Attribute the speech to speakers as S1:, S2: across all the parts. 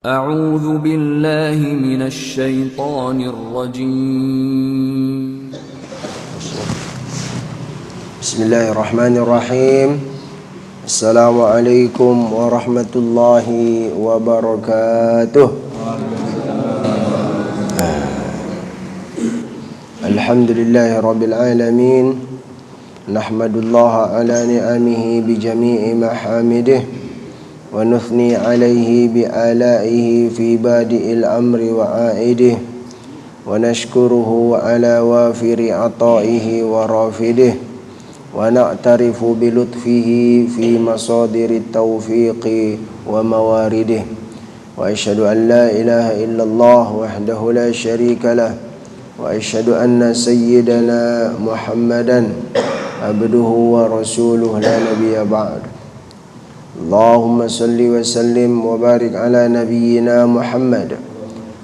S1: أعوذ بالله من الشيطان الرجيم.
S2: بسم الله الرحمن الرحيم. السلام عليكم ورحمة الله وبركاته. الحمد لله رب العالمين. نحمد الله على نعمه بجميع محامده ونثني عليه بآلائه في بادئ الأمر وعائده ونشكره على وافر عطائه ورافده ونعترف بلطفه في مصادر التوفيق وموارده وأشهد أن لا إله إلا الله وحده لا شريك له وأشهد أن سيدنا محمدا عبده ورسوله لا نبي بعد. اللهم صل وسلم وبارك على نبينا محمد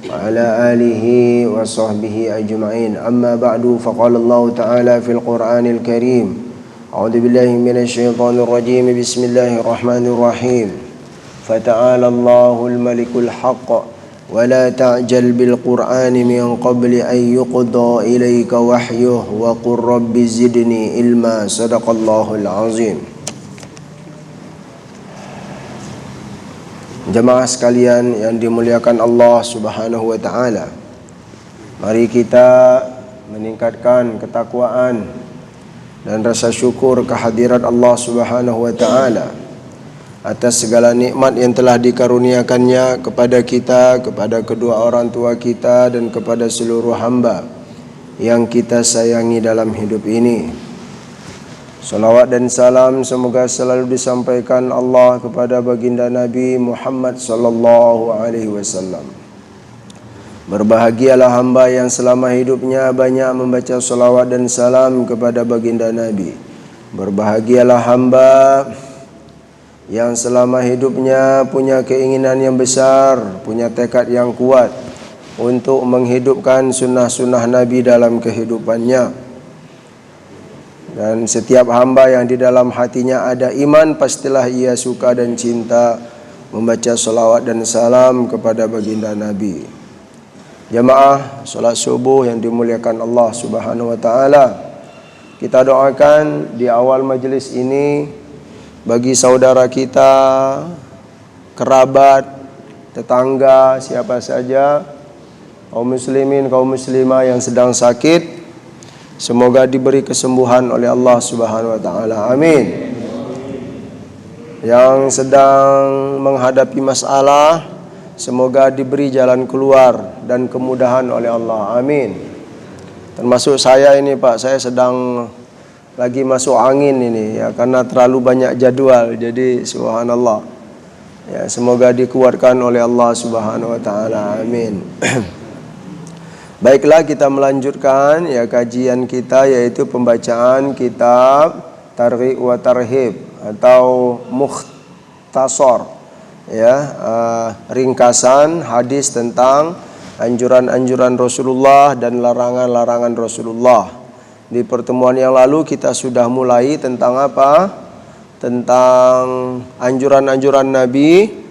S2: وعلى آله وصحبه أجمعين. أما بعد فقال الله تعالى في القرآن الكريم: أعوذ بالله من الشيطان الرجيم. بسم الله الرحمن الرحيم. فتعالى الله الملك الحق ولا تعجل بالقرآن من قبل أن يقضى إليك وحيه وقل رب زدني علما. صدق الله العظيم. Jemaah sekalian yang dimuliakan Allah Subhanahu wa taala, mari kita meningkatkan ketakwaan dan rasa syukur kehadirat Allah Subhanahu wa taala atas segala nikmat yang telah dikaruniakannya kepada kita, kepada kedua orang tua kita dan kepada seluruh hamba yang kita sayangi dalam hidup ini. Salawat dan salam semoga selalu disampaikan Allah kepada baginda Nabi Muhammad sallallahu alaihi wasallam. Berbahagialah hamba yang selama hidupnya banyak membaca salawat dan salam kepada baginda Nabi. Berbahagialah hamba yang selama hidupnya punya keinginan yang besar, punya tekad yang kuat untuk menghidupkan sunnah-sunnah Nabi dalam kehidupannya. Dan setiap hamba yang di dalam hatinya ada iman, pastilah ia suka dan cinta membaca salawat dan salam kepada baginda Nabi. Jamaah salat subuh yang dimuliakan Allah Subhanahu wa taala, kita doakan di awal majlis ini bagi saudara kita, kerabat, tetangga, siapa saja, kaum muslimin, kaum muslimah yang sedang sakit, semoga diberi kesembuhan oleh Allah Subhanahu wa taala. Amin. Yang sedang menghadapi masalah, semoga diberi jalan keluar dan kemudahan oleh Allah. Amin. Termasuk saya ini, Pak, saya sedang lagi masuk angin ini ya, karena terlalu banyak jadwal. Jadi subhanallah. Ya, semoga dikuatkan oleh Allah Subhanahu wa taala. Amin. Baiklah, kita melanjutkan ya kajian kita, yaitu pembacaan kitab Targhib wa Tarhib atau mukhtasar ya, ringkasan hadis tentang anjuran-anjuran Rasulullah dan larangan-larangan Rasulullah. Di pertemuan yang lalu kita sudah mulai tentang apa? Tentang anjuran-anjuran Nabi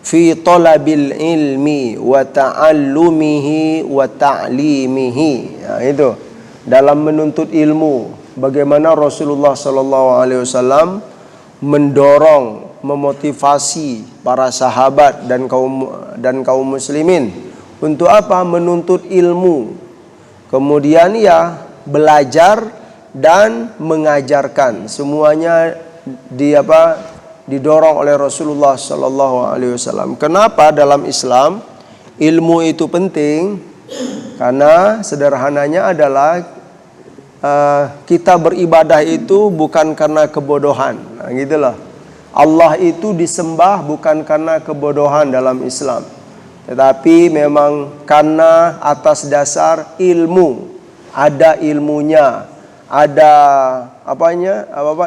S2: fi talabil ilmi wa ta'allumihi wa ta'limihi. Ya, itu dalam menuntut ilmu, bagaimana Rasulullah sallallahu alaihi wasallam mendorong, memotivasi para sahabat dan kaum muslimin untuk apa? Menuntut ilmu. Kemudian ya belajar dan mengajarkan, semuanya didorong oleh Rasulullah sallallahu alaihi wasallam. Kenapa dalam Islam ilmu itu penting? Karena sederhananya adalah kita beribadah itu bukan karena kebodohan. Nah, gitulah. Allah itu disembah bukan karena kebodohan dalam Islam, tetapi memang karena atas dasar ilmu. Ada ilmunya, ada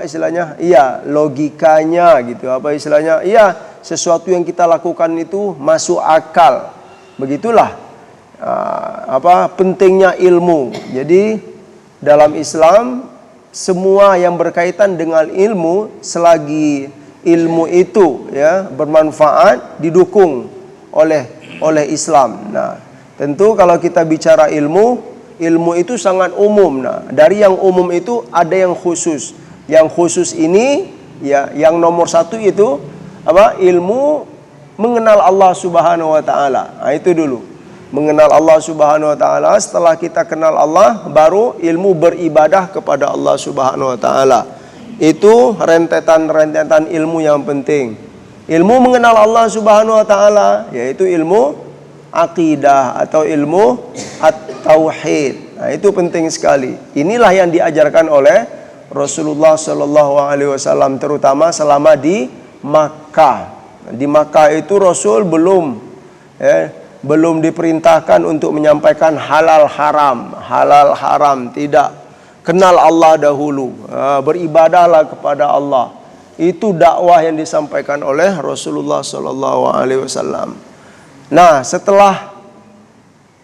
S2: istilahnya? Iya, logikanya gitu. Apa istilahnya? Iya, sesuatu yang kita lakukan itu masuk akal. Begitulah pentingnya ilmu. Jadi dalam Islam semua yang berkaitan dengan ilmu, selagi ilmu itu ya bermanfaat, didukung oleh Islam. Nah, tentu kalau kita bicara ilmu itu sangat umum. Nah, dari yang umum itu ada yang khusus. Yang khusus ini ya, yang nomor satu itu apa? Ilmu mengenal Allah Subhanahu wa taala. Nah, itu dulu. Mengenal Allah Subhanahu wa taala. Setelah kita kenal Allah, baru ilmu beribadah kepada Allah Subhanahu wa taala. Itu rentetan ilmu yang penting. Ilmu mengenal Allah Subhanahu wa taala yaitu ilmu akidah atau ilmu at-tauhid. Nah, itu penting sekali. Inilah yang diajarkan oleh Rasulullah sallallahu alaihi wasallam, terutama selama di Makkah. Di Makkah itu Rasul belum diperintahkan untuk menyampaikan halal haram, tidak. Kenal Allah dahulu, beribadahlah kepada Allah. Itu dakwah yang disampaikan oleh Rasulullah sallallahu alaihi wasallam. Nah, setelah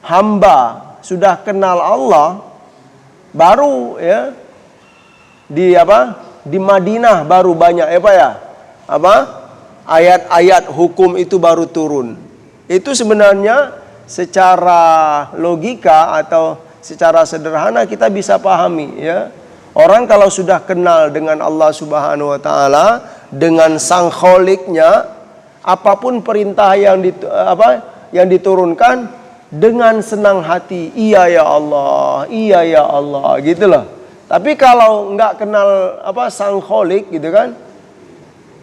S2: hamba sudah kenal Allah, baru ya di Madinah baru banyak ayat-ayat hukum itu baru turun. Itu sebenarnya secara logika atau secara sederhana kita bisa pahami ya. Orang kalau sudah kenal dengan Allah Subhanahu wa taala, dengan Sang Kholiknya, apapun perintah yang diturunkan dengan senang hati, iya ya Allah, gitu loh. Tapi kalau nggak kenal Sang Kholik gitu kan,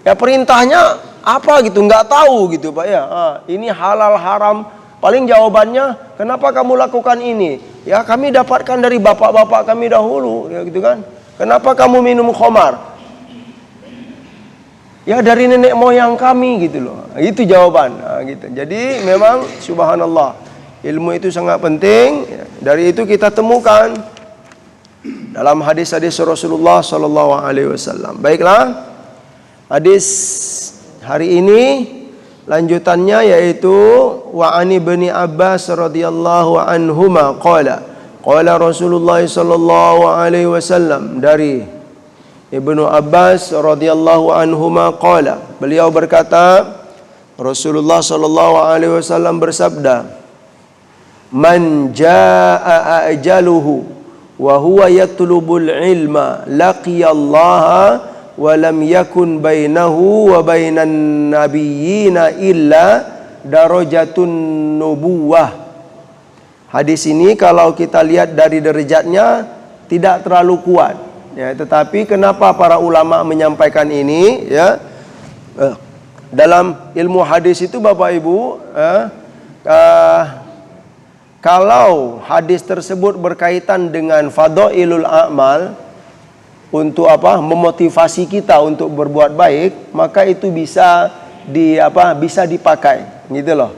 S2: ya perintahnya apa gitu, nggak tahu gitu Pak ya. Ini halal haram, paling jawabannya kenapa kamu lakukan ini? Ya kami dapatkan dari bapak-bapak kami dahulu ya gitu kan. Kenapa kamu minum khamar? Ya dari nenek moyang kami gitu loh. Itu jawaban. Gitu. Jadi memang subhanallah, ilmu itu sangat penting. Dari itu kita temukan dalam hadis-hadis Rasulullah sallallahu alaihi wasallam. Baiklah. Hadis hari ini lanjutannya yaitu wa ani bin Abbas radhiyallahu anhuma qala Rasulullah sallallahu alaihi wasallam, dari Ibnu Abbas radhiyallahu anhuma qala, beliau berkata, Rasulullah sallallahu alaihi wasallam bersabda, man jaa ajaluhu wa huwa yatlubul ilma laqiyallaha wa lam yakun bainahu wa bainan nabiyyina illa darajatun nubuwah. Hadis ini kalau kita lihat dari derajatnya tidak terlalu kuat ya, tetapi kenapa para ulama menyampaikan ini ya? Dalam ilmu hadis itu Bapak Ibu, kalau hadis tersebut berkaitan dengan fadailul a'mal, untuk memotivasi kita untuk berbuat baik, maka itu bisa dipakai gitu loh.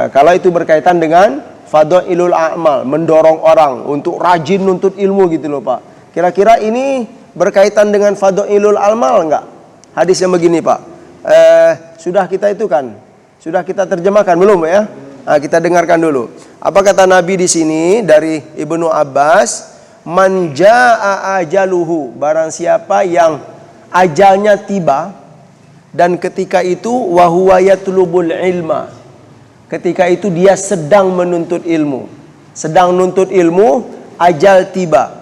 S2: Kalau itu berkaitan dengan fadailul a'mal, mendorong orang untuk rajin nuntut ilmu gitu loh Pak. Kira-kira ini berkaitan dengan fadailul a'mal enggak? Hadis yang begini Pak. Sudah kita terjemahkan belum ya? Kita dengarkan dulu. Apa kata Nabi di sini dari Ibnu Abbas? Man jaa ajaluhu, barang siapa yang ajalnya tiba dan ketika itu wa huwa yatlubul ilma, ketika itu dia sedang menuntut ilmu, ajal tiba,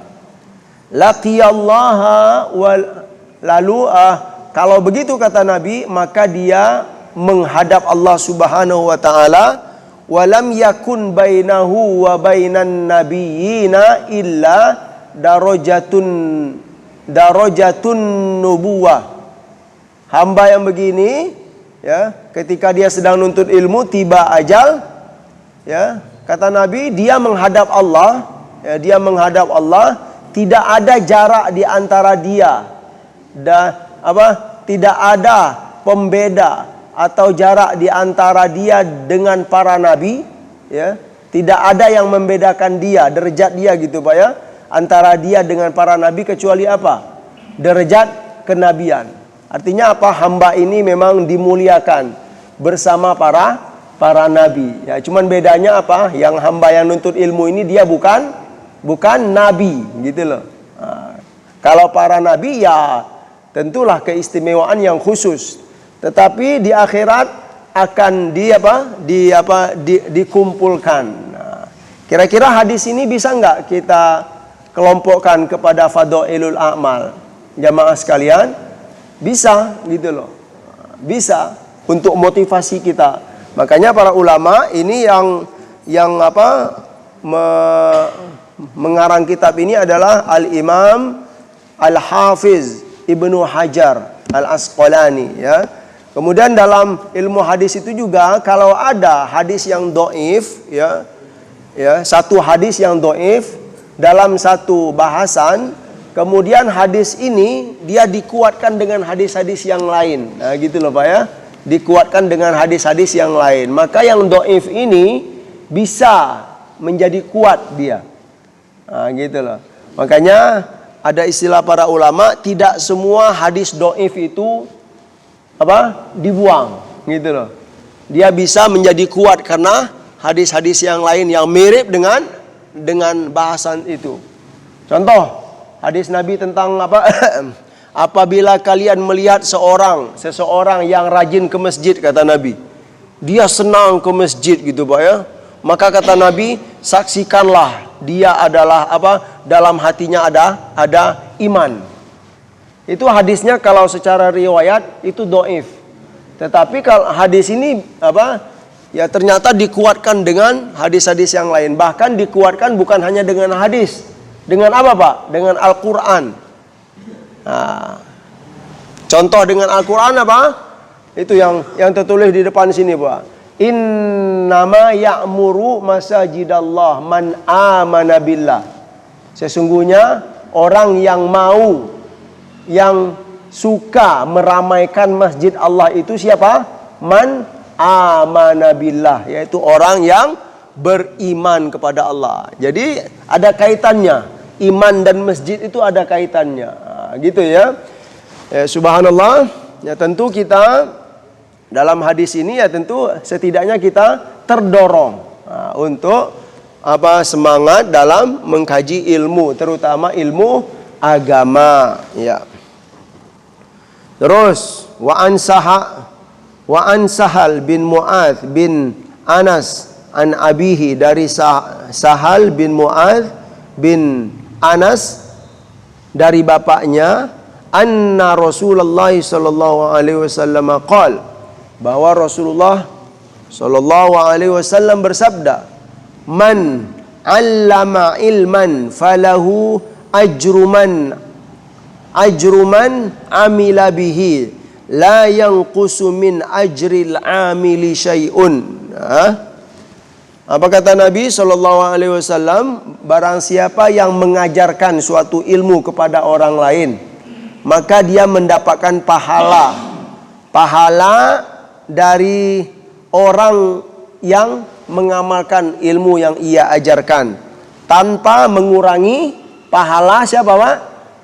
S2: laqiyallaha lalu kalau begitu kata Nabi, maka dia menghadap Allah Subhanahu wa taala. Walam yakun bainahu wa bainan nabiyina illa darajatun nubuwah. Hamba yang begini ya, ketika dia sedang nuntut ilmu, tiba ajal ya, kata Nabi, dia menghadap Allah ya, tidak ada jarak di antara dia tidak ada pembeda atau jarak di antara dia dengan para nabi ya, tidak ada yang membedakan dia, derajat dia gitu Pak ya, antara dia dengan para nabi kecuali derajat kenabian. Artinya hamba ini memang dimuliakan bersama para nabi ya. Cuman bedanya yang hamba yang nuntut ilmu ini dia bukan nabi gitu loh. Kalau para nabi ya tentulah keistimewaan yang khusus. Tetapi di akhirat akan dikumpulkan. Nah, kira-kira hadis ini bisa nggak kita kelompokkan kepada fadhailul a'mal? Jamaah sekalian, bisa gitu loh. Bisa untuk motivasi kita. Makanya para ulama ini mengarang kitab ini adalah Al-Imam Al-Hafiz Ibnu Hajar Al-Asqalani, ya. Kemudian dalam ilmu hadis itu juga kalau ada hadis yang dhaif, ya, satu hadis yang dhaif dalam satu bahasan, kemudian hadis ini dia dikuatkan dengan hadis-hadis yang lain. Nah, gitu loh Pak, ya. Dikuatkan dengan hadis-hadis yang lain. Maka yang dhaif ini bisa menjadi kuat dia. Nah, gitu loh. Makanya ada istilah para ulama, tidak semua hadis dhaif itu dibuang, gitu loh. Dia bisa menjadi kuat karena hadis-hadis yang lain yang mirip dengan bahasan itu. Contoh, hadis Nabi tentang apabila kalian melihat seseorang yang rajin ke masjid, kata Nabi, dia senang ke masjid gitu Pak, ya. Maka kata Nabi, saksikanlah dia adalah dalam hatinya ada iman. Itu hadisnya kalau secara riwayat itu dhaif. Tetapi kalau hadis ini ya ternyata dikuatkan dengan hadis-hadis yang lain. Bahkan dikuatkan bukan hanya dengan hadis. Dengan apa Pak? Dengan Al-Quran. Nah, contoh dengan Al-Quran apa? Itu yang tertulis di depan sini Pak. Innama ya'muru masajidallah man amana billah. Sesungguhnya orang yang suka meramaikan masjid Allah itu siapa? Man amana billah, yaitu orang yang beriman kepada Allah. Jadi ada kaitannya, iman dan masjid itu ada kaitannya. Gitu ya. Subhanallah. Ya tentu kita dalam hadis ini ya tentu setidaknya kita terdorong untuk semangat dalam mengkaji ilmu, terutama ilmu agama, ya. Terus wa an Sahal bin Mu'adz bin Anas an abihi, dari Sahal bin Mu'adz bin Anas dari bapaknya, anna Rasulullah sallallahu alaihi wasallam qala, bahwa Rasulullah sallallahu alaihi wasallam bersabda, man 'allama ilman falahu ajruman amila bihi la yanqusu min ajril amili syai'un. Apa kata Nabi sallallahu alaihi wasallam? Barang siapa yang mengajarkan suatu ilmu kepada orang lain, maka dia mendapatkan pahala dari orang yang mengamalkan ilmu yang ia ajarkan, tanpa mengurangi pahala siapa Pak?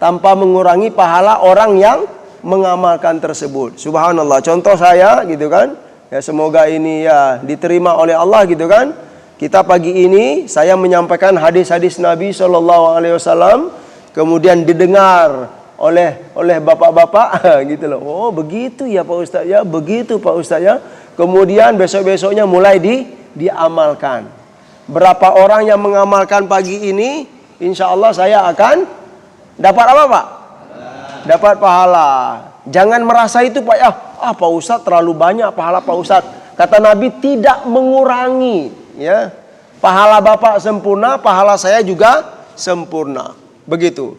S2: Tanpa mengurangi pahala orang yang mengamalkan tersebut. Subhanallah. Contoh saya gitu kan, ya semoga ini ya diterima oleh Allah gitu kan. Kita pagi ini saya menyampaikan hadis-hadis Nabi SAW, kemudian didengar oleh bapak-bapak gitu loh. Oh begitu ya Pak Ustaz ya, begitu Pak Ustaz ya. Kemudian besok-besoknya mulai diamalkan. Berapa orang yang mengamalkan pagi ini, insya Allah saya akan dapat apa Pak? Dapat pahala. Jangan merasa itu Pak ya, Pak Ustaz terlalu banyak pahala Pak Ustaz. Kata Nabi, tidak mengurangi, ya. Pahala Bapak sempurna, pahala saya juga sempurna. Begitu.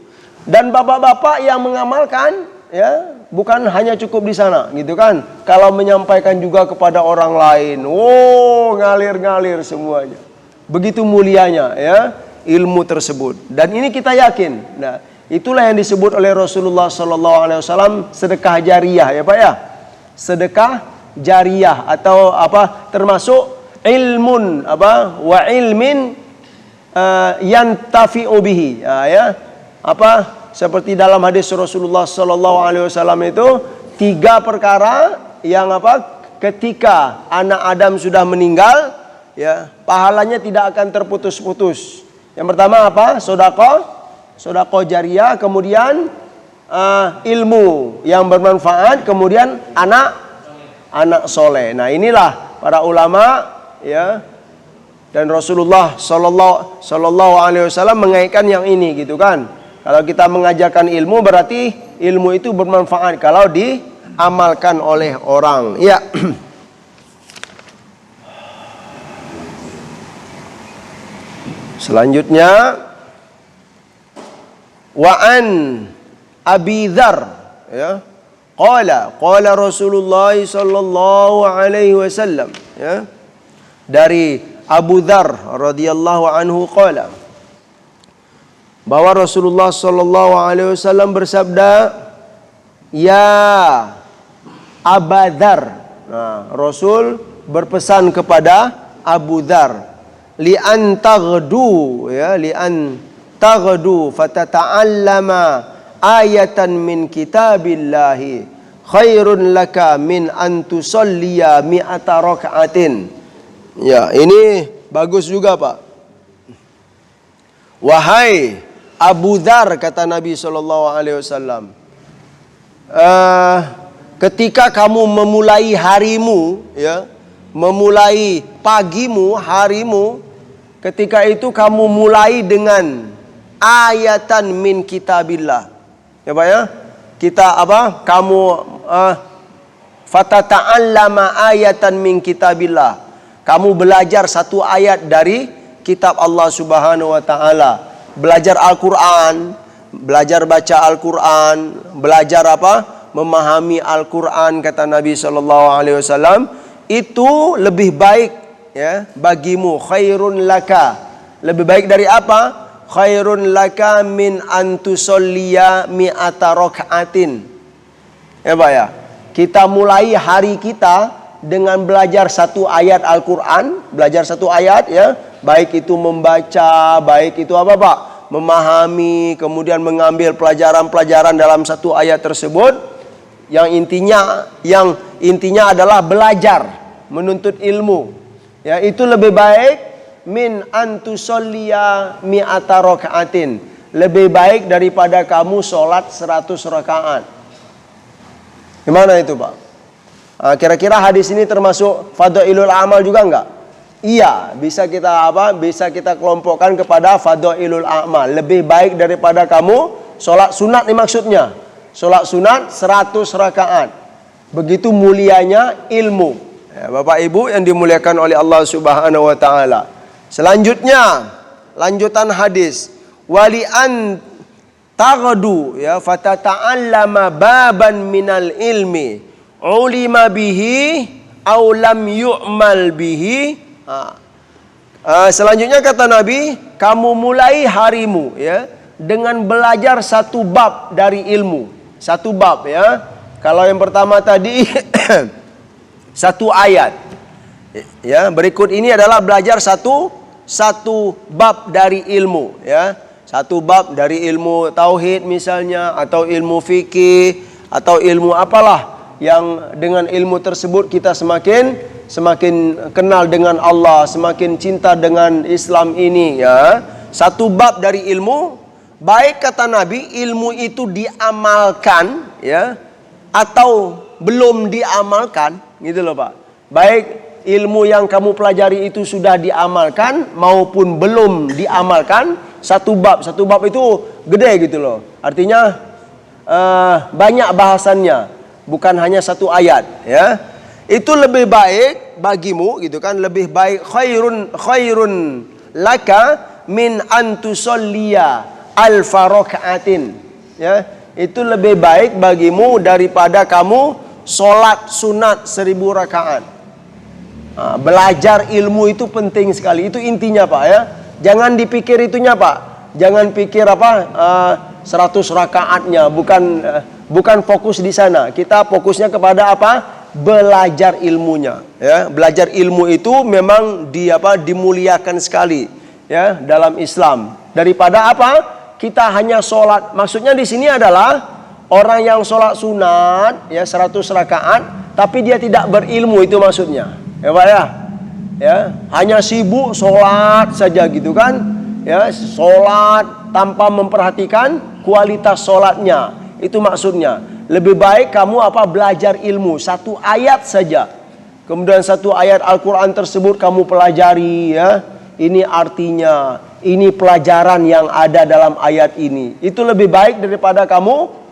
S2: Dan bapak-bapak yang mengamalkan, ya, bukan hanya cukup di sana, gitu kan? Kalau menyampaikan juga kepada orang lain, ngalir-ngalir semuanya. Begitu mulianya, ya, ilmu tersebut. Dan ini kita yakin. Nah, itulah yang disebut oleh Rasulullah SAW sedekah jariyah, ya Pak ya. Sedekah jariyah atau termasuk ilmun wa ilmin yantafi'u bihi, ya. Seperti dalam hadis Rasulullah SAW itu 3 perkara yang ketika anak Adam sudah meninggal, ya, pahalanya tidak akan terputus-putus. Yang pertama Sedekah jariyah, kemudian ilmu yang bermanfaat, kemudian anak anak soleh. Nah, inilah para ulama ya dan Rasulullah sallallahu alaihi wasallam mengaitkan yang ini gitu kan. Kalau kita mengajarkan ilmu berarti ilmu itu bermanfaat kalau diamalkan oleh orang. Ya. Selanjutnya wa an Abi Dzar ya. Qala Rasulullah sallallahu alaihi wasallam ya. Dari Abu Dzar radhiyallahu anhu qala bahwa Rasulullah sallallahu alaihi wasallam bersabda, ya Abu Dzar. Nah, Rasul berpesan kepada Abu Dzar, li an taghdu ya, li an taghdu fatata'allama ayatan min kitabillahi khairun laka min an tusalliya mi'ata raka'atin. Ya, ini bagus juga, Pak. Wahai Abu Dzar, kata Nabi SAW, ketika kamu memulai harimu, ya, memulai pagimu, harimu, ketika itu kamu mulai dengan ayatan min kitabillah. Ya, Pak ya. Kita apa? Kamu fatata'allama ayatan min kitabillah. Kamu belajar satu ayat dari kitab Allah Subhanahu wa taala. Belajar Al-Qur'an, belajar baca Al-Qur'an, belajar apa? Memahami Al-Qur'an, kata Nabi sallallahu alaihi wasallam, itu lebih baik ya bagimu, khairun laka. Lebih baik dari apa? Khairun laka min an tusalliya mi'ata raka'atin. Ya, Pak ya. Kita mulai hari kita dengan belajar satu ayat Al-Quran, belajar satu ayat ya, baik itu membaca, baik itu apa Pak, memahami, kemudian mengambil pelajaran-pelajaran dalam satu ayat tersebut, yang intinya adalah belajar, menuntut ilmu. Ya, itu lebih baik min antusolliya mi'ata raka'atin, lebih baik daripada kamu sholat 100 rakaat. Gimana itu Pak? Kira-kira hadis ini termasuk fadhailul amal juga enggak? Iya, bisa kita apa? Bisa kita kelompokkan kepada fadhailul amal. Lebih baik daripada kamu sholat sunat nih maksudnya. Sholat sunat 100 rakaat. Begitu mulianya ilmu. Ya, Bapak Ibu yang dimuliakan oleh Allah Subhanahu wa taala. Selanjutnya, lanjutan hadis. Wali an taghdu ya fatata'allama baban minal ilmi ulima bihi aw lam yu'mal bihi. Selanjutnya kata Nabi, kamu mulai harimu ya dengan belajar satu bab dari ilmu. Satu bab ya. Kalau yang pertama tadi satu ayat. Ya, berikut ini adalah belajar satu bab dari ilmu ya. Satu bab dari ilmu tauhid misalnya, atau ilmu fikih, atau ilmu apalah yang dengan ilmu tersebut kita semakin kenal dengan Allah, semakin cinta dengan Islam ini ya. Satu bab dari ilmu, baik kata Nabi ilmu itu diamalkan ya atau belum diamalkan, gitu loh Pak. Baik ilmu yang kamu pelajari itu sudah diamalkan maupun belum diamalkan, satu bab itu gede gitu loh. Artinya banyak bahasannya. Bukan hanya satu ayat ya. Itu lebih baik bagimu gitu kan, lebih baik khairun laka min antusolliya alfa raka'atin ya. Itu lebih baik bagimu daripada kamu sholat sunat 1000 rakaat. Belajar ilmu itu penting sekali. Itu intinya Pak ya. Jangan dipikir itunya Pak. Jangan pikir apa 100 rakaatnya, bukan fokus di sana. Kita fokusnya kepada apa? Belajar ilmunya ya. Belajar ilmu itu memang dimuliakan sekali ya dalam Islam. Daripada apa? Kita hanya sholat. Maksudnya di sini adalah orang yang sholat sunat ya 100 rakaat tapi dia tidak berilmu, itu maksudnya. Ya Pak ya. Ya, hanya sibuk sholat saja gitu kan. Ya, sholat tanpa memperhatikan kualitas sholatnya. Itu maksudnya. Lebih baik kamu belajar ilmu satu ayat saja. Kemudian satu ayat Al-Quran tersebut kamu pelajari, ya. Ini artinya, ini pelajaran yang ada dalam ayat ini. Itu lebih baik daripada kamu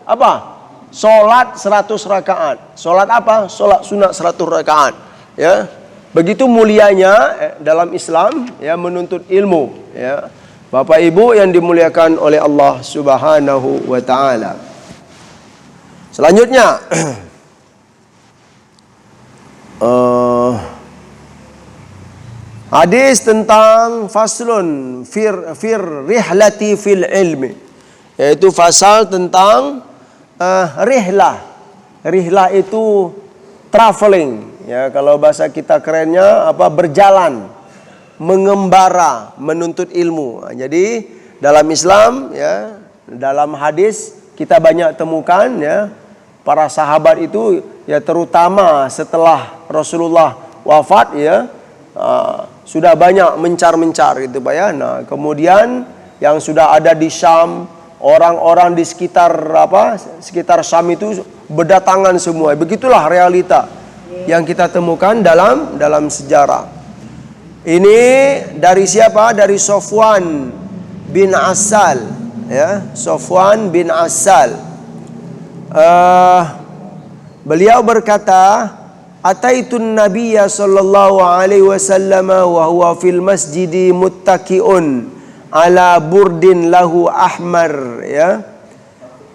S2: Sholat 100 rakaat. Sholat Sholat sunat 100 rakaat. Ya. Begitu mulianya dalam Islam, ya, menuntut ilmu, ya. Bapak Ibu yang dimuliakan oleh Allah Subhanahu wa taala. Selanjutnya hadis tentang faslun fir rihlati fil ilmi, yaitu fasal tentang rihlah. Rihlah itu traveling, ya, kalau bahasa kita kerennya berjalan, mengembara, menuntut ilmu. Jadi dalam Islam, ya, dalam hadis kita banyak temukan, ya, para sahabat itu, ya, terutama setelah Rasulullah wafat, ya, sudah banyak mencar-mencar gitu, Pak, ya. Nah, kemudian yang sudah ada di Syam, orang-orang di sekitar sekitar Syam itu berdatangan semua. Begitulah realita yang kita temukan dalam sejarah. Ini dari siapa? Dari Sofwan bin Asal, ya, Sofwan bin Asal. Beliau berkata, "Ataitun Nabiyya sallallahu alaihi wasallam wa huwa fil masjidi muttaqiun ala burdin lahu ahmar, ya.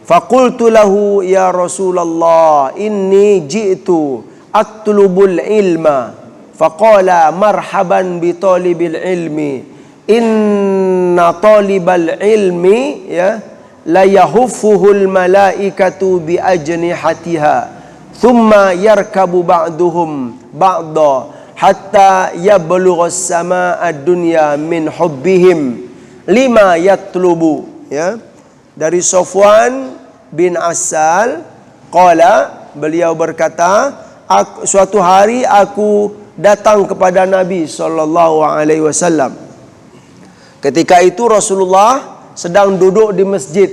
S2: Faqultu lahu ya Rasulullah inni ji'tu atlubul ilma." Faqala marhaban bi talibil ilmi inna talibal ilmi, ya, la yahuffuhul malaikatu bi ajnihatiha thumma yarkabu ba'duhum ba'da hatta yablugha as-samaa'a ad-dunya min hubbihim lima yatlubu, ya. Dari Sofwan bin Asal qala, beliau berkata, suatu hari aku datang kepada Nabi sallallahu alaihi wasallam. Ketika itu Rasulullah sedang duduk di masjid.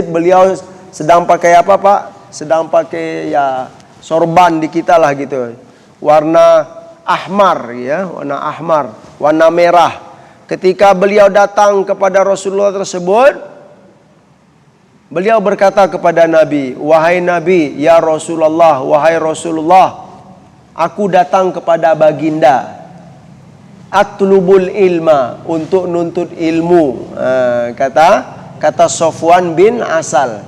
S2: Beliau sedang pakai apa, Pak? Sedang pakai, ya, sorban di kita lah gitu. Warna ahmar, ya, warna ahmar, warna merah. Ketika beliau datang kepada Rasulullah tersebut, beliau berkata kepada Nabi, "Wahai Nabi, ya Rasulullah, wahai Rasulullah, aku datang kepada baginda atlubul ilma, untuk nuntut ilmu." Kata Sofwan bin Asal.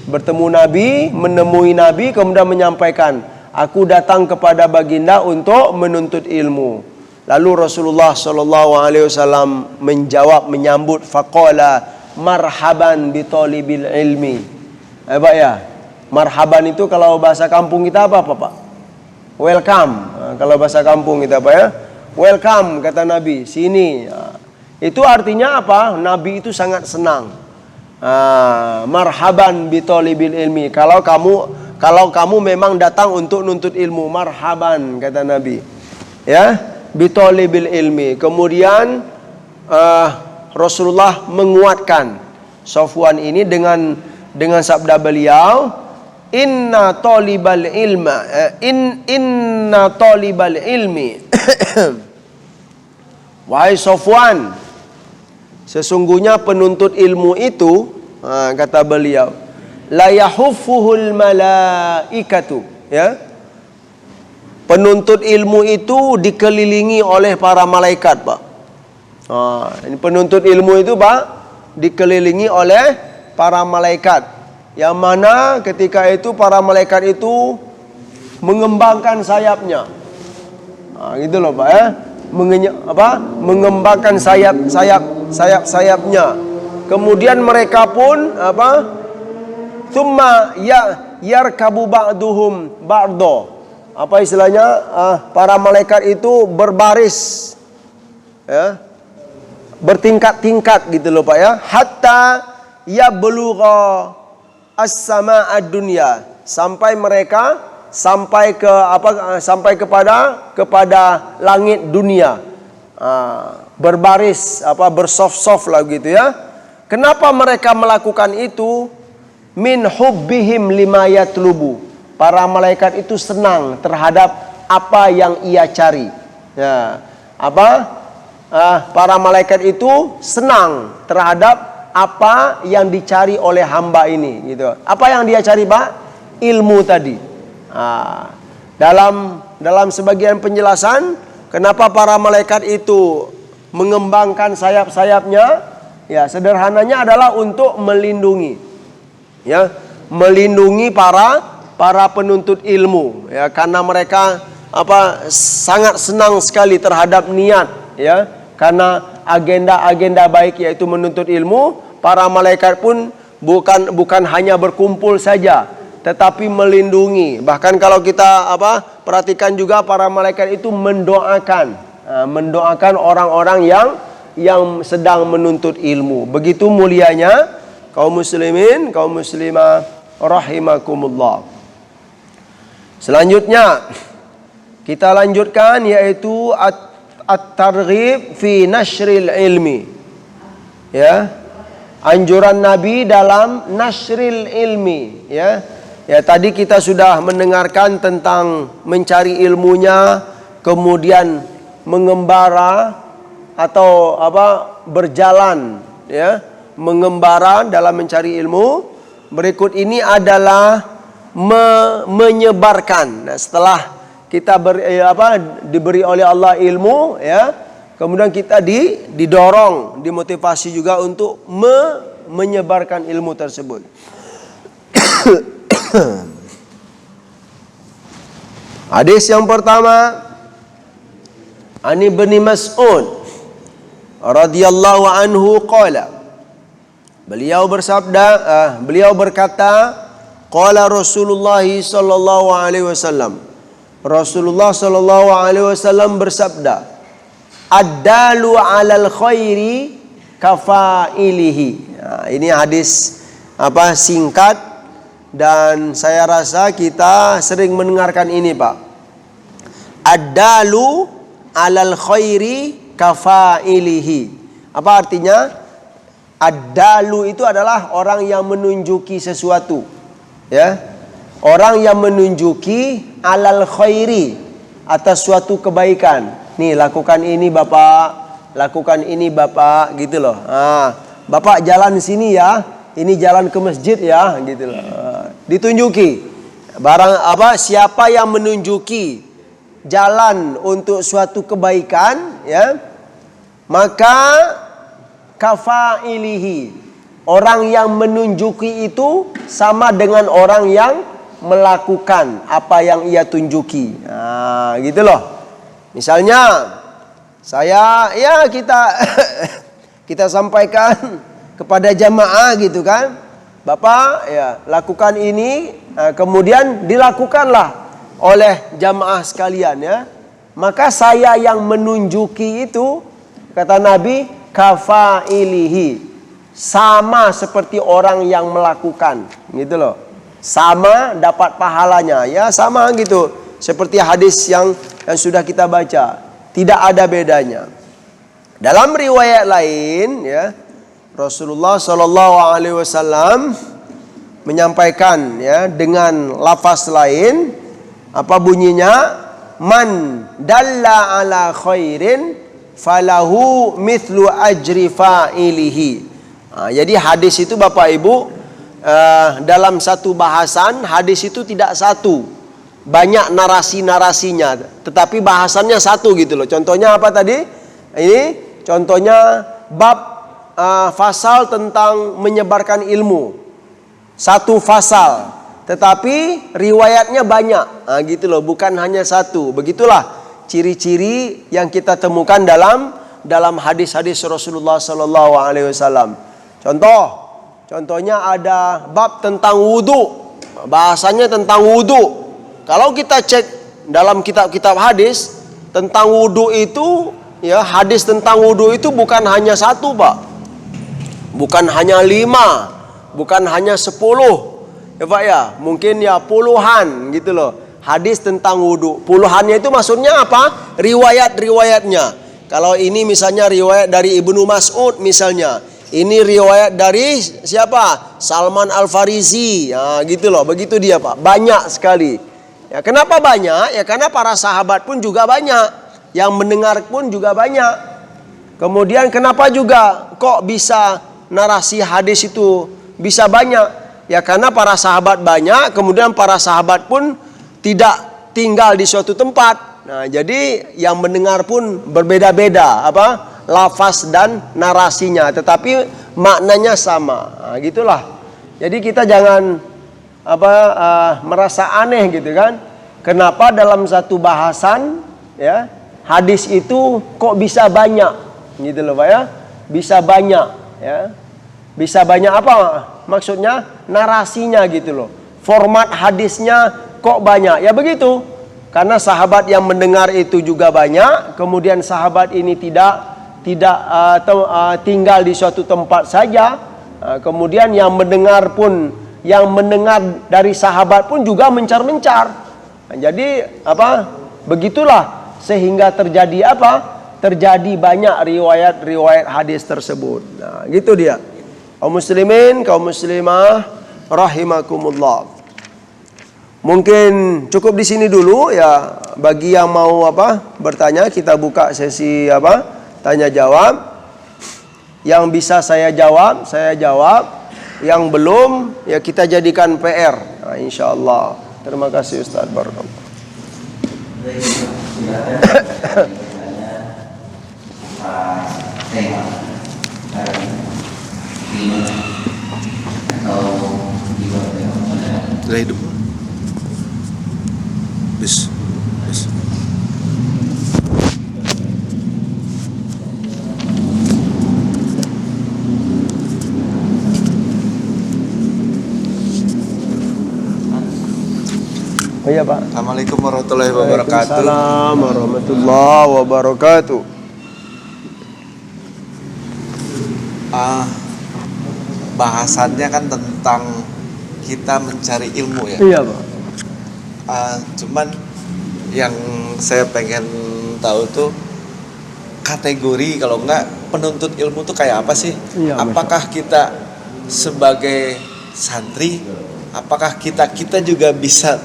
S2: Bertemu Nabi, menemui Nabi, kemudian menyampaikan, "Aku datang kepada baginda untuk menuntut ilmu." Lalu Rasulullah sallallahu alaihi wasallam menjawab, menyambut, faqala marhaban bi talibil ilmi. Pak, ya. Marhaban itu kalau bahasa kampung kita apa, Pak? Welcome. Kalau bahasa kampung kita, Pak, ya. Welcome, kata Nabi, sini. Itu artinya apa? Nabi itu sangat senang. Marhaban bi talibil ilmi. Kalau kamu memang datang untuk nuntut ilmu, marhaban, kata Nabi. Ya, bi talibil ilmi. Kemudian Rasulullah menguatkan Sofwan ini dengan sabda beliau, inna talibal ilmi wahai Sofwan, sesungguhnya penuntut ilmu itu, kata beliau, la yahuffuhul malaikatu, ya, penuntut ilmu itu dikelilingi oleh para malaikat, Pak. Ini penuntut ilmu itu, Pak, dikelilingi oleh para malaikat, yang mana ketika itu para malaikat itu mengembangkan sayapnya, gitu loh, Pak, ya. Mengembangkan sayapnya. Kemudian mereka pun thumma yarkabu ba'duhum ba'da. Apa istilahnya? Para malaikat itu berbaris, ya, bertingkat-tingkat gitu loh, Pak, ya. Hatta yablugha as-samaa'a ad-dunya, sampai mereka sampai kepada langit dunia. Berbaris, bersaf-saf lah gitu, ya. Kenapa mereka melakukan itu? min hubbihim lima yatlubu. Para malaikat itu senang terhadap apa yang ia cari. Ya, para malaikat itu senang terhadap apa yang dicari oleh hamba ini, gitu. Apa yang dia cari, Pak? Ilmu tadi. Dalam sebagian penjelasan, kenapa para malaikat itu mengembangkan sayap-sayapnya? Ya, sederhananya adalah untuk melindungi, ya, melindungi para penuntut ilmu, ya, karena mereka sangat senang sekali terhadap niat, ya, karena agenda baik yaitu menuntut ilmu. Para malaikat pun bukan hanya berkumpul saja, tetapi melindungi. Bahkan kalau kita perhatikan juga, para malaikat itu mendoakan orang-orang yang sedang menuntut ilmu. Begitu mulianya kaum muslimin, kaum muslimah rahimakumullah. Selanjutnya kita lanjutkan, yaitu at-targhib fi nashril ilmi. Ya, anjuran Nabi dalam nashril ilmi, ya. Ya, tadi kita sudah mendengarkan tentang mencari ilmunya, kemudian mengembara atau berjalan, ya, mengembara dalam mencari ilmu. Berikut ini adalah menyebarkan. Nah, setelah kita diberi oleh Allah ilmu, ya, kemudian kita didorong, dimotivasi juga untuk menyebarkan ilmu tersebut. Hadis yang pertama, Ani bin Mas'ud radhiyallahu anhu qala, beliau berkata, qala Rasulullah sallallahu alaihi wasallam, Rasulullah sallallahu alaihi wasallam bersabda, ad-dalu 'alal khairi kafailihi. Nah, ini hadis singkat, dan saya rasa kita sering mendengarkan ini, Pak. Ad-dalu 'alal khairi kafailihi. Apa artinya? Ad-dalu itu adalah orang yang menunjuki sesuatu, ya. Orang yang menunjuki 'alal khairi, atas suatu kebaikan. Nih, lakukan ini Bapak, lakukan ini Bapak, gitu loh. Bapak jalan sini ya, ini jalan ke masjid ya, gitu loh. Ditunjuki. Siapa yang menunjuki jalan untuk suatu kebaikan, ya, maka kafailihi, orang yang menunjuki itu sama dengan orang yang melakukan apa yang ia tunjuki. Gitu loh. Misalnya kita sampaikan kepada jamaah, gitu kan, Bapak, ya, lakukan ini, kemudian dilakukanlah oleh jamaah sekalian, ya. Maka saya yang menunjuki itu, kata Nabi, kafailihi, sama seperti orang yang melakukan, gitu loh. Sama dapat pahalanya, ya, sama gitu. Seperti hadis yang sudah kita baca, tidak ada bedanya. Dalam riwayat lain, ya, Rasulullah Shallallahu Alaihi Wasallam menyampaikan, ya, dengan lafaz lain, apa bunyinya? Man dalla ala khairin falahu mithlu ajri fa'ilihi. Jadi hadis itu, Bapak Ibu, dalam satu bahasan, hadis itu tidak satu, banyak narasi-narasinya, tetapi bahasannya satu, gitu loh. Contohnya apa tadi? Ini contohnya bab fasal tentang menyebarkan ilmu, satu fasal, tetapi riwayatnya banyak, gitu loh, bukan hanya satu. Begitulah ciri-ciri yang kita temukan dalam hadis-hadis Rasulullah Sallallahu Alaihi Wasallam. Contohnya ada bab tentang wudu, bahasanya tentang wudu. Kalau kita cek dalam kitab-kitab hadis tentang wudu itu, ya, hadis tentang wudu itu bukan hanya satu, Pak, bukan hanya 5, bukan hanya 10, ya Pak, ya, mungkin ya puluhan, gitu loh, hadis tentang wudu. Puluhannya itu maksudnya apa? Riwayat-riwayatnya. Kalau ini misalnya riwayat dari Ibnu Mas'ud misalnya, Ini riwayat dari siapa? Salman Al-Farisi. Ya, gitu loh, begitu dia Pak. Banyak sekali. Ya, kenapa banyak? Ya karena para sahabat pun juga banyak. Yang mendengar pun juga banyak. Kemudian kenapa juga kok bisa narasi hadis itu bisa banyak? Ya karena para sahabat banyak, kemudian para sahabat pun tidak tinggal di suatu tempat. Nah, jadi yang mendengar pun berbeda-beda lafaz dan narasinya, tetapi maknanya sama. Nah, gitulah. Jadi kita jangan merasa aneh gitu kan. Kenapa dalam satu bahasan ya hadis itu kok bisa banyak gitu loh Pak ya. Bisa banyak ya. Bisa banyak apa maksudnya? Narasinya gitu loh. Format hadisnya kok banyak. Ya begitu. Karena sahabat yang mendengar itu juga banyak, kemudian sahabat ini tidak tinggal di suatu tempat saja. Kemudian yang mendengar dari sahabat pun juga mencar-mencar. Jadi begitulah sehingga terjadi terjadi banyak riwayat hadis tersebut. Nah, gitu dia. Kaum muslimin, kaum muslimah rahimakumullah. Mungkin cukup di sini dulu ya. Bagi yang mau bertanya, kita buka sesi tanya jawab. Yang bisa saya jawab, saya jawab. Yang belum, ya kita jadikan PR. Nah, insyaallah. Terima kasih Ustaz. Barakallah.
S3: Sudah hidup. Bis.
S2: Oh iya Pak.
S3: Assalamualaikum warahmatullahi wabarakatuh.
S2: Waalaikumsalam warahmatullahi wabarakatuh.
S3: Bahasannya kan tentang kita mencari ilmu ya.
S2: Iya Pak.
S3: Cuman yang saya pengen tahu tuh kategori, kalau enggak penuntut ilmu tuh kayak apa sih?
S2: Iya,
S3: apakah kita sebagai santri, apakah kita juga bisa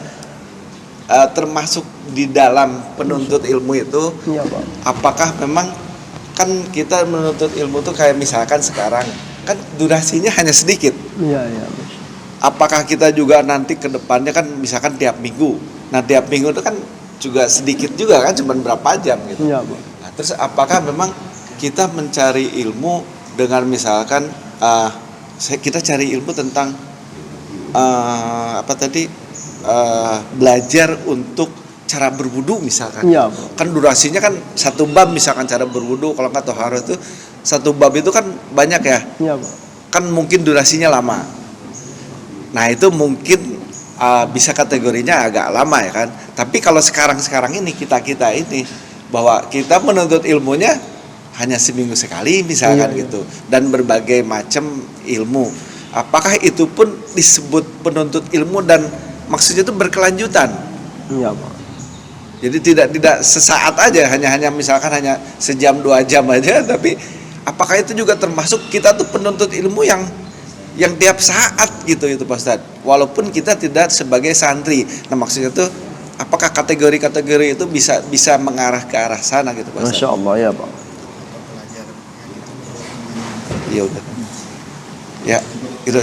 S3: termasuk di dalam penuntut ilmu itu?
S2: Iya Pak.
S3: Apakah memang kan kita menuntut ilmu tuh kayak misalkan sekarang kan durasinya hanya sedikit.
S2: Iya.
S3: Apakah kita juga nanti ke depannya kan misalkan tiap minggu. Nah, tiap minggu itu kan juga sedikit juga kan, cuma berapa jam gitu.
S2: Iya Pak.
S3: Nah, terus apakah memang kita mencari ilmu dengan misalkan kita cari ilmu tentang belajar untuk cara berwudu misalkan.
S2: Iya.
S3: Kan durasinya kan satu bab misalkan cara berwudu, kalau nggak toharo itu satu bab itu kan banyak ya.
S2: Iya Pak.
S3: Kan mungkin durasinya lama. Nah, itu mungkin bisa kategorinya agak lama ya kan. Tapi kalau sekarang ini kita ini bahwa kita menuntut ilmunya hanya seminggu sekali misalkan gitu, dan berbagai macam ilmu. Apakah itu pun disebut penuntut ilmu dan maksudnya itu berkelanjutan?
S2: Iya Pak.
S3: Jadi tidak sesaat aja, hanya misalkan hanya sejam 2 jam aja, tapi apakah itu juga termasuk kita tuh penuntut ilmu yang tiap saat gitu Pak Ustadz, walaupun kita tidak sebagai santri. Nah, maksudnya tuh apakah kategori-kategori itu bisa mengarah ke arah sana gitu Pak Ustadz?
S2: Masya Allah ya Pak.
S3: Ya udah. Ya, itu.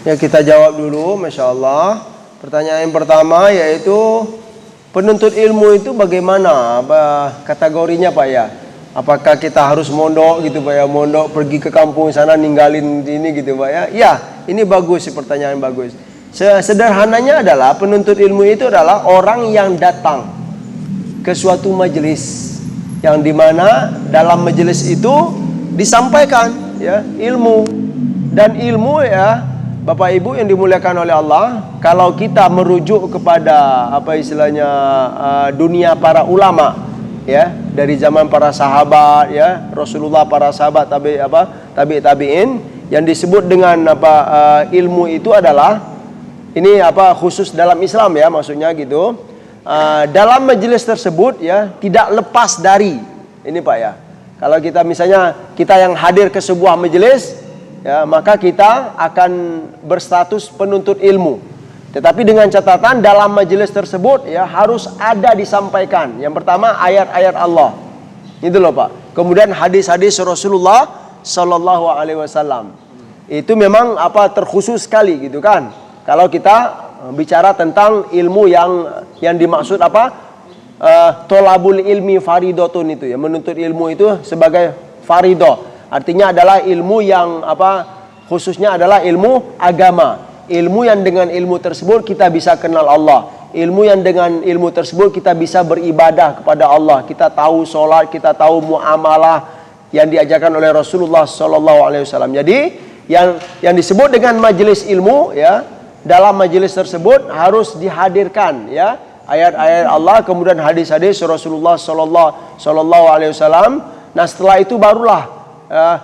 S2: Ya kita jawab dulu. Masya Allah. Pertanyaan yang pertama yaitu penuntut ilmu itu bagaimana kategorinya Pak ya? Apakah kita harus mondok gitu Pak ya? Mondok pergi ke kampung sana ninggalin ini gitu Pak ya? Ya, ini bagus, pertanyaan bagus. Sederhananya adalah penuntut ilmu itu adalah orang yang datang ke suatu majelis yang dimana dalam majelis itu disampaikan ya ilmu, dan ilmu ya Bapak Ibu yang dimuliakan oleh Allah, kalau kita merujuk kepada dunia para ulama ya, dari zaman para sahabat ya, Rasulullah, para sahabat tabi'in, yang disebut dengan ilmu itu adalah Ini apa khusus dalam Islam ya, maksudnya gitu. Dalam majelis tersebut ya tidak lepas dari ini Pak ya. Kalau kita misalnya kita yang hadir ke sebuah majelis ya, maka kita akan berstatus penuntut ilmu. Tetapi dengan catatan dalam majelis tersebut ya harus ada disampaikan. Yang pertama ayat-ayat Allah. Itu loh Pak. Kemudian hadis-hadis Rasulullah sallallahu alaihi wasallam. Itu memang apa terkhusus sekali gitu kan. Kalau kita bicara tentang ilmu yang dimaksud apa? Tolabul ilmi faridotun itu ya, menuntut ilmu itu sebagai faridoh. Artinya adalah ilmu yang apa? Khususnya adalah ilmu agama. Ilmu yang dengan ilmu tersebut kita bisa kenal Allah. Ilmu yang dengan ilmu tersebut kita bisa beribadah kepada Allah. Kita tahu sholat, kita tahu muamalah yang diajarkan oleh Rasulullah sallallahu alaihi wasallam. Jadi yang disebut dengan majelis ilmu ya, dalam majelis tersebut harus dihadirkan ya ayat-ayat Allah, kemudian hadis-hadis Rasulullah sallallahu alaihi wasallam. Nah, setelah itu barulah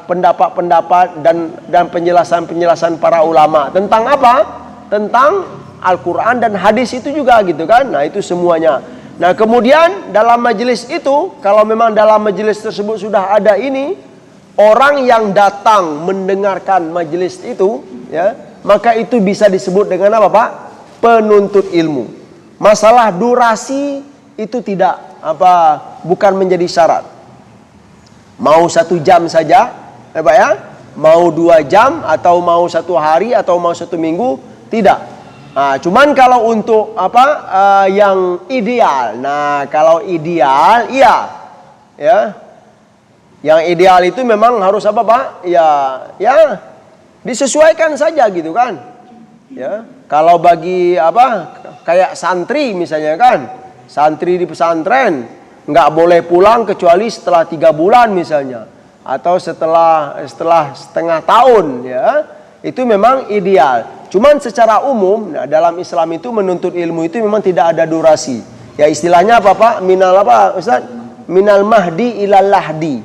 S2: pendapat-pendapat dan penjelasan-penjelasan para ulama tentang apa? Tentang Al-Qur'an dan hadis itu juga gitu kan. Nah, itu semuanya. Nah, kemudian dalam majelis itu, kalau memang dalam majelis tersebut sudah ada ini, orang yang datang mendengarkan majelis itu ya, maka itu bisa disebut dengan apa Pak? Penuntut ilmu. Masalah durasi itu tidak bukan menjadi syarat. Mau 1 jam saja, ya Pak ya? Mau 2 jam atau mau 1 hari atau mau 1 minggu, tidak. Nah, cuman kalau untuk yang ideal. Nah, kalau ideal iya. Ya. Yang ideal itu memang harus apa Pak? Ya disesuaikan saja gitu kan. Ya, kalau bagi kayak santri misalnya kan. Santri di pesantren nggak boleh pulang kecuali setelah 3 bulan misalnya, atau setelah setengah tahun ya. Itu memang ideal. Cuman secara umum dalam Islam itu menuntut ilmu itu memang tidak ada durasi. Ya istilahnya apa Pak? Ustaz? Minal mahdi ilal lahdi.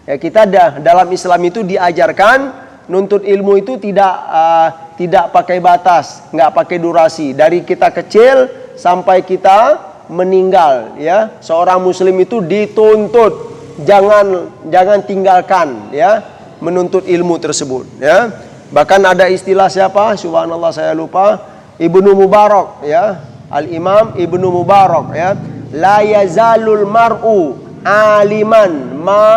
S2: Ya, kita dalam Islam itu diajarkan nuntut ilmu itu tidak pakai batas, nggak pakai durasi. Dari kita kecil sampai kita meninggal, ya. Seorang muslim itu dituntut jangan tinggalkan, ya, menuntut ilmu tersebut, ya. Bahkan ada istilah siapa? Subhanallah saya lupa. Ibnu Mubarak, ya. Al-Imam Ibnu Mubarak, ya. La yazalul mar'u aliman ma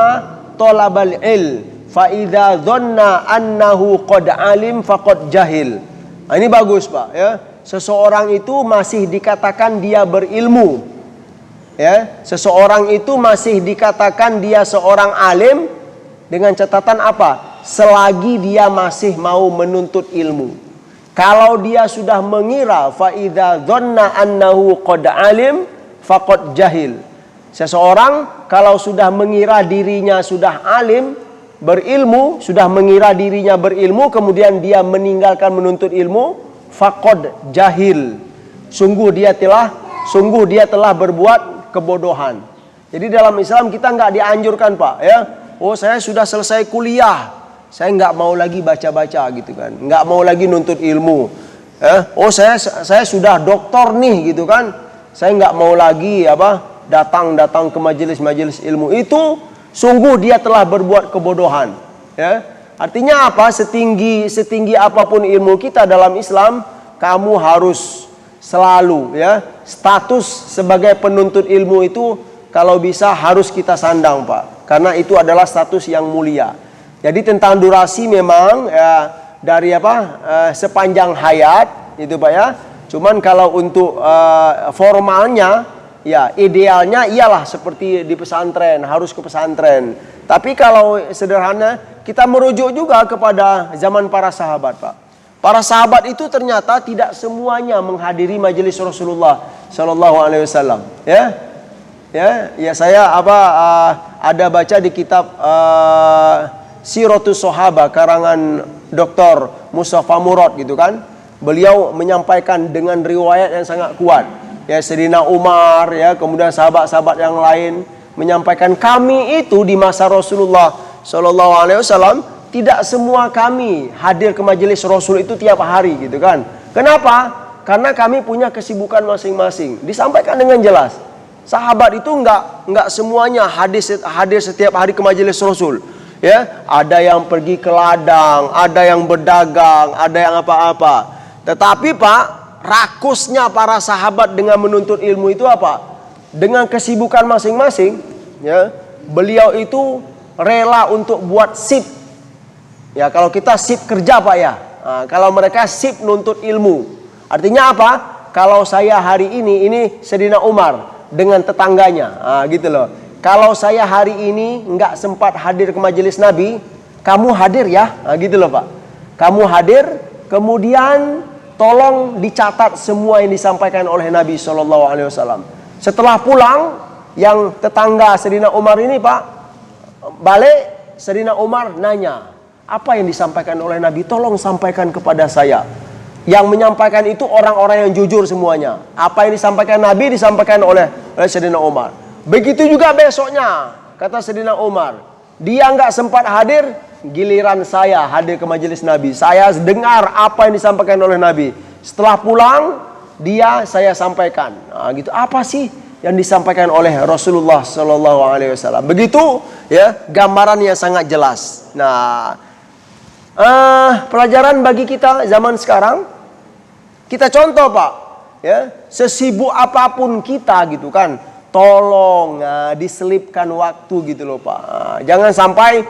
S2: talabal ilm. Fa idza dhanna annahu qad alim faqad jahil. Nah, ini bagus Pak ya. Seseorang itu masih dikatakan dia berilmu. Ya, seseorang itu masih dikatakan dia seorang alim dengan catatan apa? Selagi dia masih mau menuntut ilmu. Kalau dia sudah mengira fa idza dhanna annahu qad alim faqad jahil. Seseorang kalau sudah mengira dirinya sudah alim, berilmu, sudah mengira dirinya berilmu, kemudian dia meninggalkan menuntut ilmu, faqad jahil. Sungguh dia telah berbuat kebodohan. Jadi dalam Islam kita nggak dianjurkan Pak, ya. Oh saya sudah selesai kuliah, saya nggak mau lagi baca-baca gitu kan, nggak mau lagi nuntut ilmu. Oh saya sudah doktor nih gitu kan, saya nggak mau lagi datang ke majelis-majelis ilmu. Itu sungguh dia telah berbuat kebodohan, ya. Artinya apa? Setinggi apapun ilmu kita dalam Islam, kamu harus selalu, ya, status sebagai penuntut ilmu itu kalau bisa harus kita sandang Pak, karena itu adalah status yang mulia. Jadi tentang durasi memang ya, dari sepanjang hayat itu Pak ya. Cuman kalau untuk formalnya, ya idealnya iyalah seperti di pesantren, harus ke pesantren. Tapi kalau sederhana, kita merujuk juga kepada zaman para sahabat Pak. Para sahabat itu ternyata tidak semuanya menghadiri majelis Rasulullah Sallallahu Alaihi Wasallam. Ya saya ada baca di kitab Siratus Sohaba karangan Dr. Mustafa Murad gitu kan. Beliau menyampaikan dengan riwayat yang sangat kuat. Ya, Sayyidina Umar, ya, kemudian sahabat-sahabat yang lain menyampaikan kami itu di masa Rasulullah Sallallahu Alaihi Wasallam tidak semua kami hadir ke majelis Rasul itu tiap hari gitu kan. Kenapa? Karena kami punya kesibukan masing-masing. Disampaikan dengan jelas. Sahabat itu enggak semuanya hadir setiap hari ke majelis Rasul. Ya, ada yang pergi ke ladang, ada yang berdagang, ada yang apa-apa. Tetapi Pak, rakusnya para sahabat dengan menuntut ilmu itu apa? Dengan kesibukan masing-masing, ya, beliau itu rela untuk buat sip. Ya, kalau kita sip kerja Pak ya. Nah, kalau mereka sip nuntut ilmu. Artinya apa? Kalau saya hari ini Sayyidina Umar dengan tetangganya, gitu loh. Kalau saya hari ini nggak sempat hadir ke majelis Nabi, kamu hadir ya, gitu loh Pak. Kamu hadir, kemudian tolong dicatat semua yang disampaikan oleh Nabi SAW. Setelah pulang, yang tetangga Sayyidina Umar ini Pak, balik Sayyidina Umar nanya, apa yang disampaikan oleh Nabi? Tolong sampaikan kepada saya. Yang menyampaikan itu orang-orang yang jujur semuanya. Apa yang disampaikan Nabi disampaikan oleh Sayyidina Umar. Begitu juga besoknya, kata Sayyidina Umar, dia nggak sempat hadir, giliran saya hadir ke majelis Nabi. Saya dengar apa yang disampaikan oleh Nabi. Setelah pulang, saya sampaikan. Nah, gitu. Apa sih yang disampaikan oleh Rasulullah SAW? Begitu ya, gambarannya sangat jelas. Nah, pelajaran bagi kita zaman sekarang. Kita contoh Pak, ya, sesibuk apapun kita gitu kan, tolong diselipkan waktu gitu loh Pak. Jangan sampai,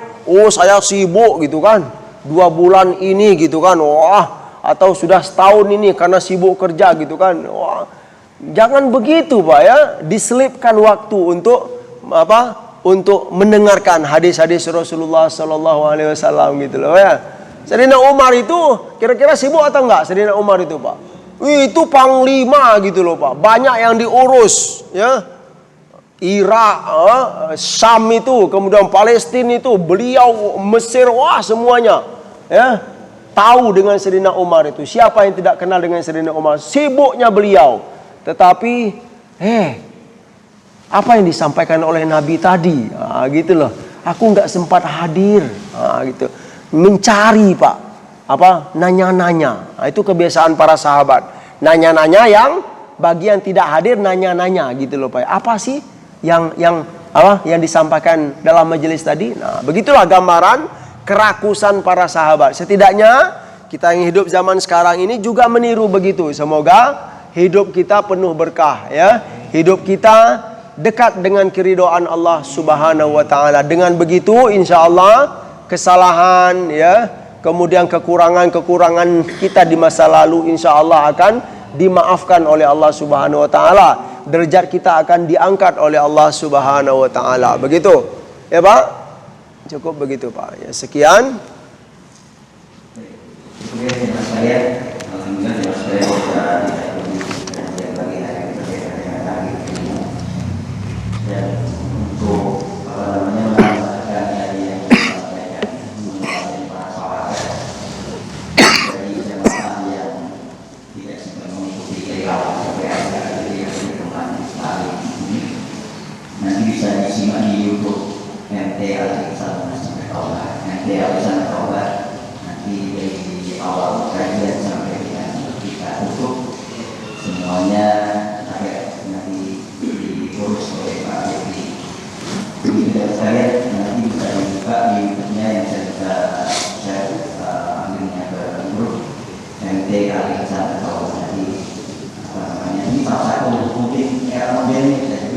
S2: saya sibuk gitu kan, 2 bulan ini gitu kan, atau sudah setahun ini karena sibuk kerja gitu kan. Jangan begitu Pak ya, diselipkan waktu untuk apa? Untuk mendengarkan hadis-hadis Rasulullah SAW gitu loh ya. Sayyidina Umar itu kira-kira sibuk atau enggak Sayyidina Umar itu Pak? Itu panglima gitu loh Pak. Banyak yang diurus ya. Irak, Syam itu, kemudian Palestina itu, beliau Mesir, semuanya ya. Tahu dengan Sayyidina Umar itu. Siapa yang tidak kenal dengan Sayyidina Umar? Sibuknya beliau. Tetapi apa yang disampaikan oleh Nabi tadi? Gitu loh. Aku enggak sempat hadir. Gitu. Mencari Pak, nanya-nanya. Itu kebiasaan para sahabat. Nanya-nanya, yang bagian tidak hadir nanya-nanya gitu loh Pak. Apa sih yang disampaikan dalam majelis tadi? Nah, begitulah gambaran kerakusan para sahabat. Setidaknya kita yang hidup zaman sekarang ini juga meniru begitu. Semoga hidup kita penuh berkah ya. Hidup kita dekat dengan keridhaan Allah Subhanahu wa taala. Dengan begitu insyaallah kesalahan ya, kemudian kekurangan-kekurangan kita di masa lalu insyaallah akan dimaafkan oleh Allah Subhanahu wa taala. Derajat kita akan diangkat oleh Allah Subhanahu wa taala. Begitu. Ya, Pak? Cukup begitu, Pak. Ya, sekian.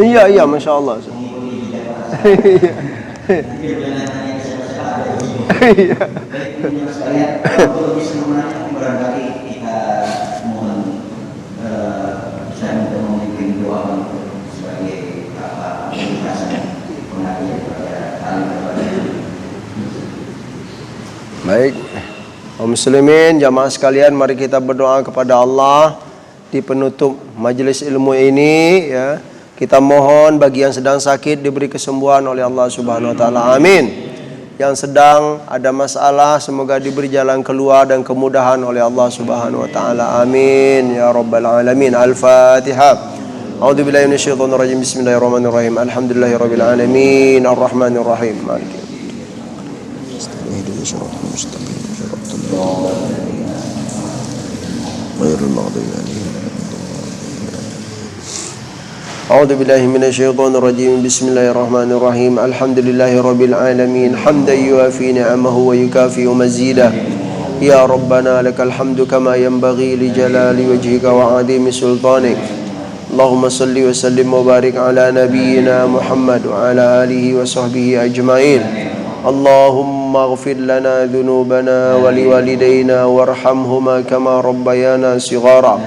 S2: Iya, Masya Allah. Baik, kaum muslimin, jamaah sekalian, mari kita berdoa kepada Allah di penutup majelis ilmu ini ya. Kita mohon bagi yang sedang sakit diberi kesembuhan oleh Allah Subhanahu wa taala. Amin. Yang sedang ada masalah semoga diberi jalan keluar dan kemudahan oleh Allah Subhanahu wa taala. Amin ya rabbal alamin. Al-Fatihah. A'udzu billahi minasyaitonir rajim. Bismillahirrahmanirrahim. Alhamdulillahirabbil alamin. Arrahmanir rahim. Maliki yaumiddin. غير المغضوب عليهم. أعوذ بالله من الشيطان الرجيم. بسم الله الرحمن الرحيم. الحمد لله رب العالمين حمدا يوافي نعمه ويكافئ مزيده. يا ربنا لك الحمد كما ينبغي لجلال وجهك وعظيم سلطانك. اللهم صل وسلم وبارك على نبينا محمد وعلى آله وصحبه أجمعين. اللهم اغفر لنا ذنوبنا ولوالدينا وارحمهما كما ربيانا صغارا،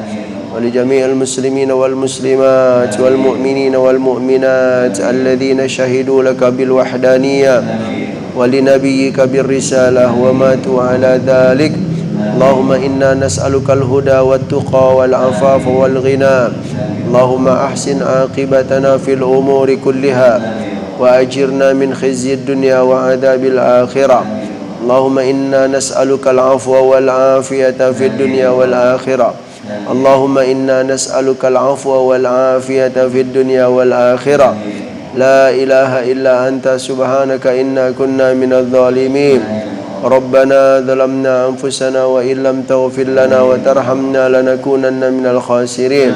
S2: ولجميع المسلمين والمسلمات والمؤمنين والمؤمنات الذين شهدوا لك بالوحدانية ولنبيك بالرسالة وماتوا على ذلك. اللهم إنا نسألك الهدى والتقى والعفاف والغنى. اللهم أحسن عاقبتنا في الأمور كلها وأجرنا من خزي الدنيا وعذاب الآخرة. اللهم إنا نسألك العفو والعافية في الدنيا والآخرة. اللهم إنا نسألك العفو والعافية في الدنيا والآخرة. لا إله إلا أنت سبحانك إنا كنا من الظالمين. ربنا ظلمنا أنفسنا وإن لم تغفر لنا وترحمنا لنكونن من الخاسرين.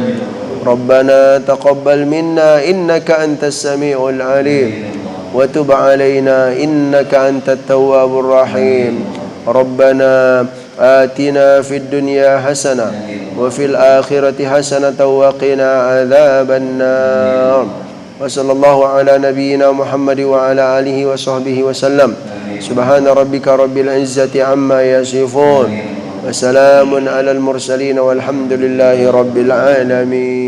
S2: ربنا تقبل منا إنك أنت السميع العليم وتب علينا إنك أنت التواب الرحيم. ربنا آتنا في الدنيا حسنة وفي الآخرة حسنة وقنا عذاب النار. وصلى الله على نبينا محمد وعلى آله وصحبه وسلم. سبحان ربك رب العزة عما يصفون وسلام على المرسلين والحمد لله رب العالمين.